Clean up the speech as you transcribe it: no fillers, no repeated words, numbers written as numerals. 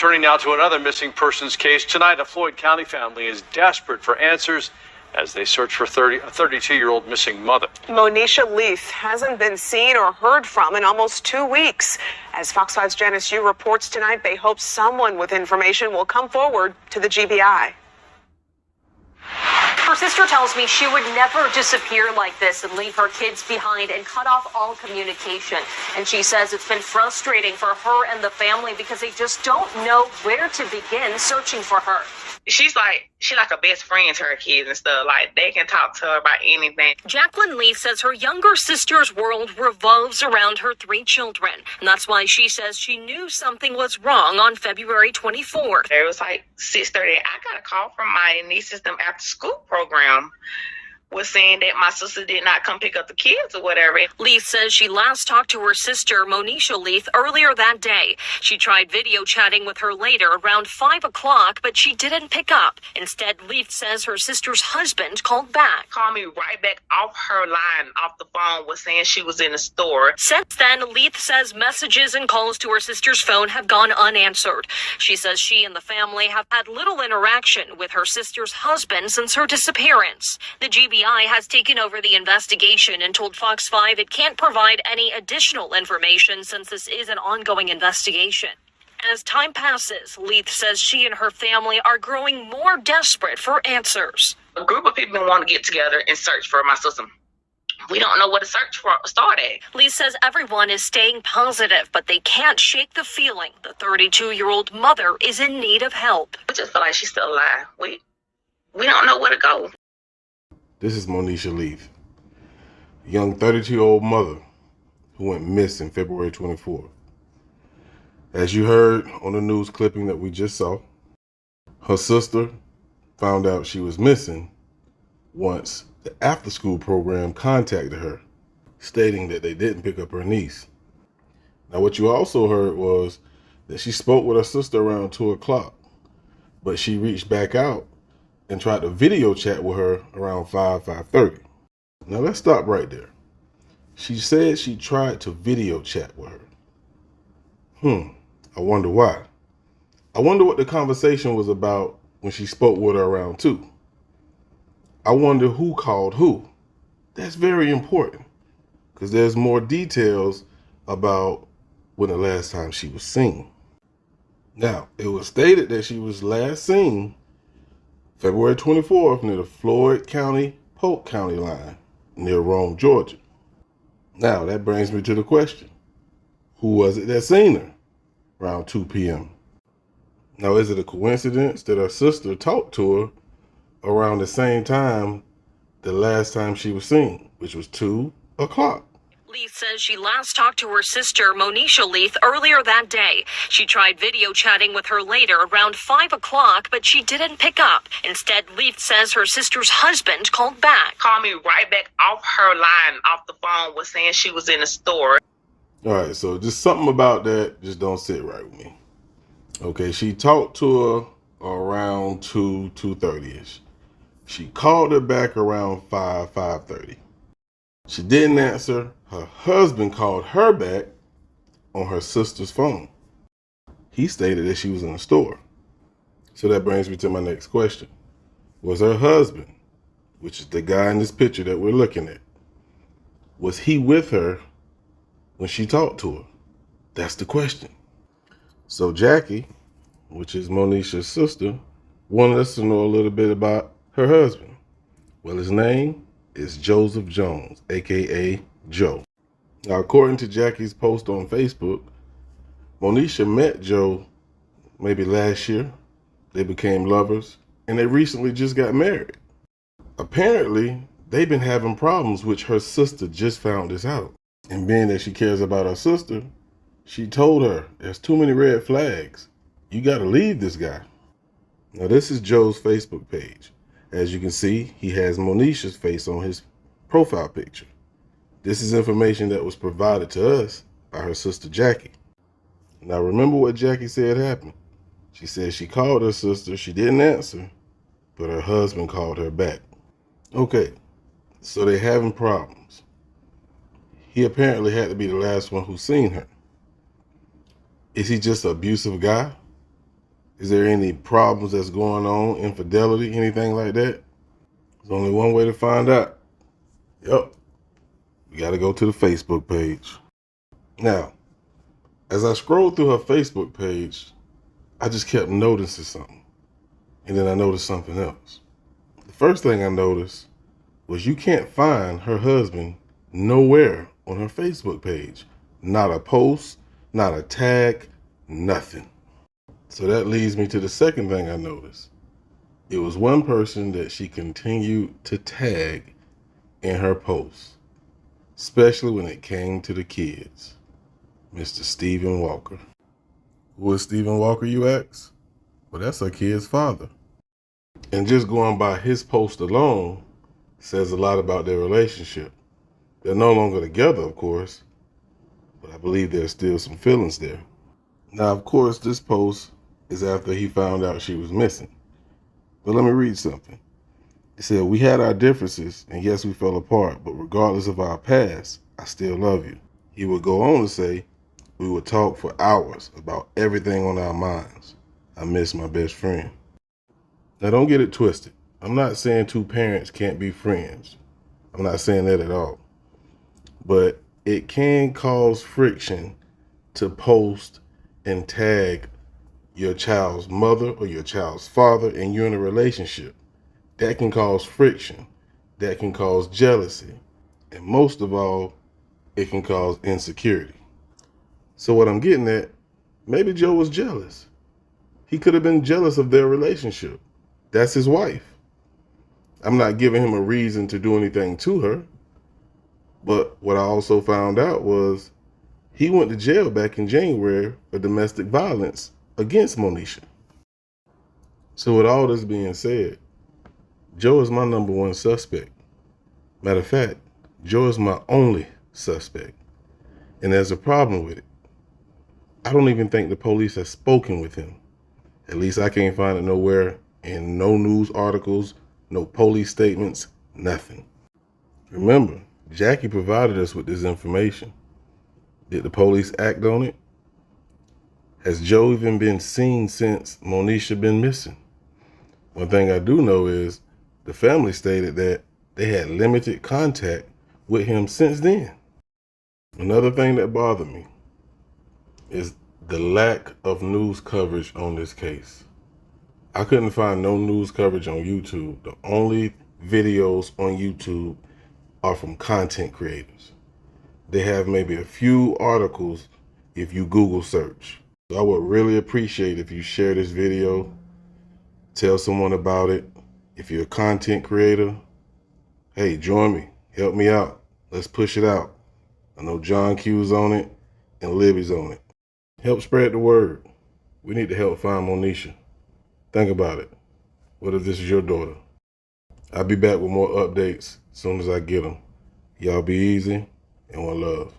Turning now to another missing persons case. Tonight, a Floyd County family is desperate for answers as they search for a 32-year-old missing mother. Monisha Leath hasn't been seen or heard from in almost 2 weeks. As Fox 5's Janice Yu reports tonight, they hope someone with information will come forward to the GBI. Her sister tells me she would never disappear like this and leave her kids behind and cut off all communication. And she says it's been frustrating for her and the family because they just don't know where to begin searching for her. She's like a best friend to her kids and stuff. Like, they can talk to her about anything. Jacqueline Leath says her younger sister's world revolves around her 3 children. And that's why she says she knew something was wrong on February 24th. It was like 6:30. I got a call from my niece's after school program was saying that my sister did not come pick up the kids or whatever. Leath says she last talked to her sister, Monisha Leath, earlier that day. She tried video chatting with her later around 5 o'clock, but she didn't pick up. Instead, Leath says her sister's husband called back. Called me right back off her line, off the phone, was saying she was in the store. Since then, Leath says messages and calls to her sister's phone have gone unanswered. She says she and the family have had little interaction with her sister's husband since her disappearance. The GBI has taken over the investigation and told Fox 5 it can't provide any additional information since this is an ongoing investigation. As time passes, Leath says she and her family are growing more desperate for answers. A group of people want to get together and search for my sister. We don't know what to search for start at. Leath says everyone is staying positive, but they can't shake the feeling the 32-year-old mother is in need of help. We just feel like she's still alive. We don't know where to go. This is Monisha Leath, a young 32-year-old mother who went missing February 24th. As you heard on the news clipping that we just saw, her sister found out she was missing once the after-school program contacted her, stating that they didn't pick up her niece. Now, what you also heard was that she spoke with her sister around 2 o'clock, but she reached back out and tried to video chat with her around 5:30. Now let's stop right there. She said she tried to video chat with her. I wonder why. I wonder what the conversation was about when she spoke with her around 2. I wonder who called who. That's very important because there's more details about when the last time she was seen. Now, it was stated that she was last seen February 24th near the Floyd County, Polk County line near Rome, Georgia. Now, that brings me to the question. Who was it that seen her around 2 p.m.? Now, is it a coincidence that her sister talked to her around the same time the last time she was seen, which was 2 o'clock? Leath says she last talked to her sister, Monisha Leath, earlier that day. She tried video chatting with her later around 5 o'clock, but she didn't pick up. Instead, Leath says her sister's husband called back. Called me right back off her line, off the phone, was saying she was in the store. All right, so just something about that just don't sit right with me. Okay, she talked to her around 2:30ish. She called her back around 5:30. She didn't answer. Her husband called her back on her sister's phone. He stated that she was in the store. So that brings me to my next question. Was her husband, which is the guy in this picture that we're looking at, was he with her when she talked to her? That's the question. So Jackie, which is Monisha's sister, wanted us to know a little bit about her husband. Well, his name is Joseph Jones, aka Joe. Now, according to Jackie's post on Facebook, Monisha met Joe maybe last year. They became lovers, and they recently just got married. Apparently, they've been having problems, which her sister just found this out. And being that she cares about her sister, she told her, there's too many red flags. You got to leave this guy. Now, this is Joe's Facebook page. As you can see, he has Monisha's face on his profile picture. This is information that was provided to us by her sister Jackie. Now, remember what Jackie said happened. She said she called her sister, she didn't answer, but her husband called her back. Okay, so they're having problems. He apparently had to be the last one who seen her. Is he just an abusive guy? Is there any problems that's going on, infidelity, anything like that? There's only one way to find out. Yep. You got to go to the Facebook page. Now, as I scrolled through her Facebook page, I just kept noticing something. And then I noticed something else. The first thing I noticed was you can't find her husband nowhere on her Facebook page. Not a post, not a tag, nothing. So that leads me to the second thing I noticed. It was one person that she continued to tag in her posts, especially when it came to the kids. Mr. Stephen Walker. Who is Stephen Walker, you ask? Well, that's her kid's father. And just going by his post alone says a lot about their relationship. They're no longer together, of course, but I believe there's still some feelings there. Now, of course, this post is after he found out she was missing. But let me read something. It said, "We had our differences, and yes, we fell apart, but regardless of our past, I still love you." He would go on to say, "We would talk for hours about everything on our minds. I miss my best friend." Now, don't get it twisted. I'm not saying two parents can't be friends. I'm not saying that at all. But it can cause friction to post and tag your child's mother or your child's father and you're in a relationship. That can cause friction. That can cause jealousy. And most of all, it can cause insecurity. So what I'm getting at, maybe Joe was jealous. He could have been jealous of their relationship. That's his wife. I'm not giving him a reason to do anything to her. But what I also found out was he went to jail back in January for domestic violence against Monisha. So with all this being said, Joe is my number one suspect. Matter of fact, Joe is my only suspect. And there's a problem with it. I don't even think the police have spoken with him. At least I can't find it nowhere in no news articles, no police statements, nothing. Remember, Jackie provided us with this information. Did the police act on it? Has Joe even been seen since Monisha been missing? One thing I do know is the family stated that they had limited contact with him since then. Another thing that bothered me is the lack of news coverage on this case. I couldn't find no news coverage on YouTube. The only videos on YouTube are from content creators. They have maybe a few articles if you Google search. So I would really appreciate if you share this video, tell someone about it. If you're a content creator, hey, join me, help me out. Let's push it out. I know John Q's on it and Libby's on it. Help spread the word. We need to help find Monisha. Think about it. What if this is your daughter? I'll be back with more updates as soon as I get them. Y'all be easy and one love.